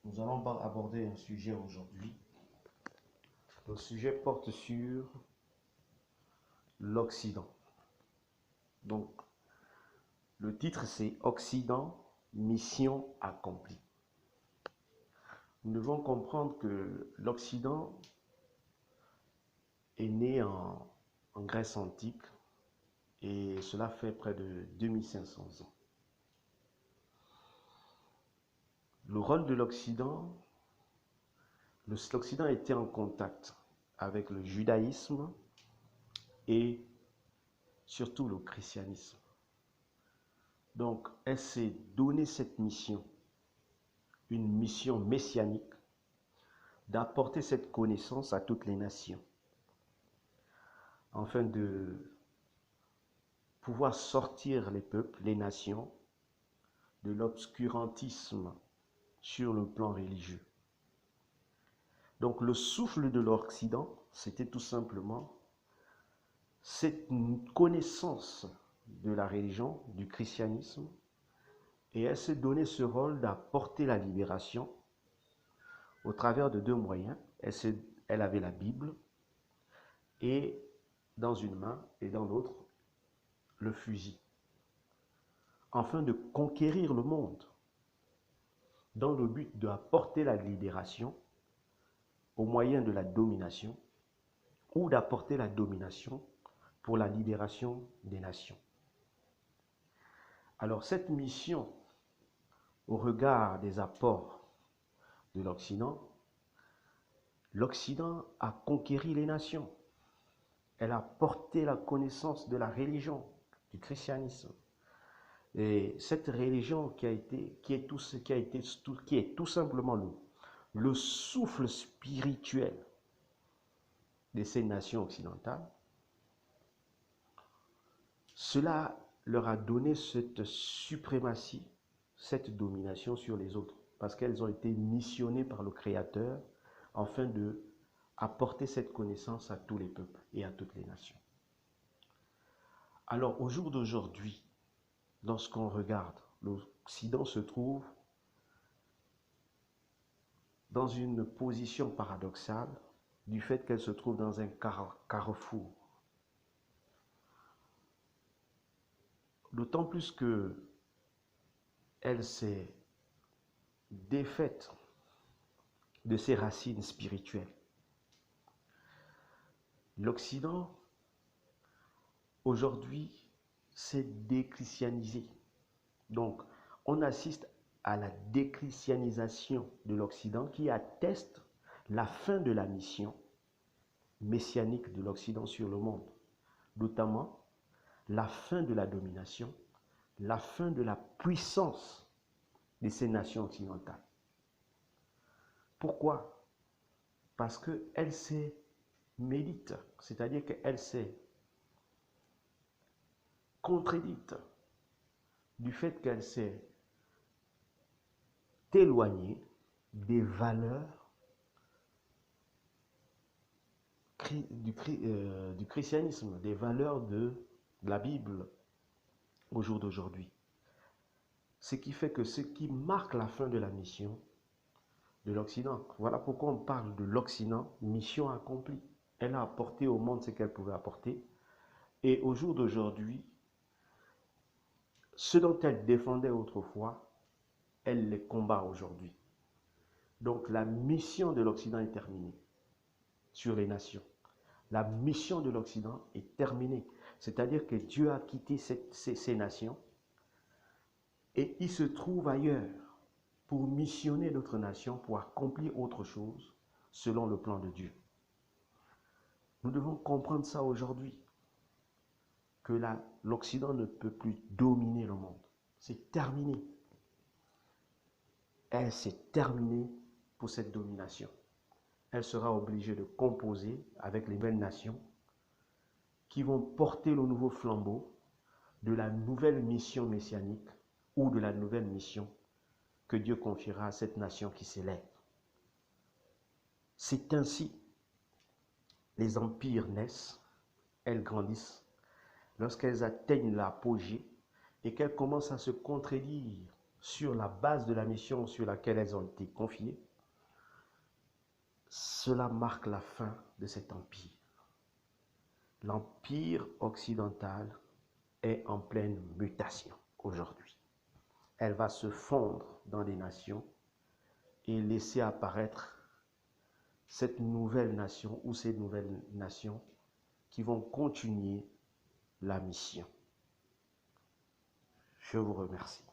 Nous allons aborder un sujet aujourd'hui. Le sujet porte sur l'Occident. Donc, le titre c'est Occident, mission accomplie. Nous devons comprendre que l'Occident est né en Grèce antique et cela fait près de 2500 ans. Le rôle de l'Occident, l'Occident était en contact avec le judaïsme et surtout le christianisme. Donc, elle s'est donné cette mission, une mission messianique, d'apporter cette connaissance à toutes les nations, afin de pouvoir sortir les peuples, les nations, de l'obscurantisme sur le plan religieux. Donc, le souffle de l'Occident, c'était tout simplement cette connaissance de la religion, du christianisme, et elle s'est donné ce rôle d'apporter la libération au travers de deux moyens. Elle avait la Bible, et dans une main, et dans l'autre, le fusil, afin de conquérir le monde, dans le but d'apporter la libération au moyen de la domination, ou d'apporter la domination pour la libération des nations. Alors cette mission, au regard des apports de l'Occident, l'Occident a conquéri les nations. Elle a porté la connaissance de la religion, du christianisme. Et cette religion qui est tout simplement le souffle spirituel de ces nations occidentales, cela leur a donné cette suprématie, cette domination sur les autres, parce qu'elles ont été missionnées par le Créateur afin de apporter cette connaissance à tous les peuples et à toutes les nations. Alors, au jour d'aujourd'hui, lorsqu'on regarde, l'Occident se trouve dans une position paradoxale du fait qu'elle se trouve dans un carrefour. D'autant plus que elle s'est défaite de ses racines spirituelles. L'Occident, aujourd'hui, s'est déchristianisé. Donc, on assiste à la déchristianisation de l'Occident qui atteste la fin de la mission messianique de l'Occident sur le monde, notamment la fin de la domination, la fin de la puissance de ces nations occidentales. Pourquoi? Parce qu'elle s'est médite, c'est-à-dire qu'elle s'est contredite du fait qu'elle s'est éloignée des valeurs du christianisme, des valeurs de la Bible au jour d'aujourd'hui. Ce qui fait que ce qui marque la fin de la mission de l'Occident, voilà pourquoi on parle de l'Occident, mission accomplie. Elle a apporté au monde ce qu'elle pouvait apporter, et au jour d'aujourd'hui, ce dont elle défendait autrefois, elle les combat aujourd'hui. Donc la mission de l'Occident est terminée sur les nations. La mission de l'Occident est terminée. C'est-à-dire que Dieu a quitté ces nations et il se trouve ailleurs pour missionner d'autres nations, pour accomplir autre chose selon le plan de Dieu. Nous devons comprendre ça aujourd'hui, que l'Occident ne peut plus dominer le monde. C'est terminé. Elle s'est terminée pour cette domination. Elle sera obligée de composer avec les nouvelles nations qui vont porter le nouveau flambeau de la nouvelle mission messianique ou de la nouvelle mission que Dieu confiera à cette nation qui s'élève. C'est ainsi les empires naissent, elles grandissent, lorsqu'elles atteignent l'apogée et qu'elles commencent à se contredire sur la base de la mission sur laquelle elles ont été confiées, cela marque la fin de cet empire. L'empire occidental est en pleine mutation aujourd'hui. Elle va se fondre dans les nations et laisser apparaître cette nouvelle nation ou ces nouvelles nations qui vont continuer la mission. Je vous remercie.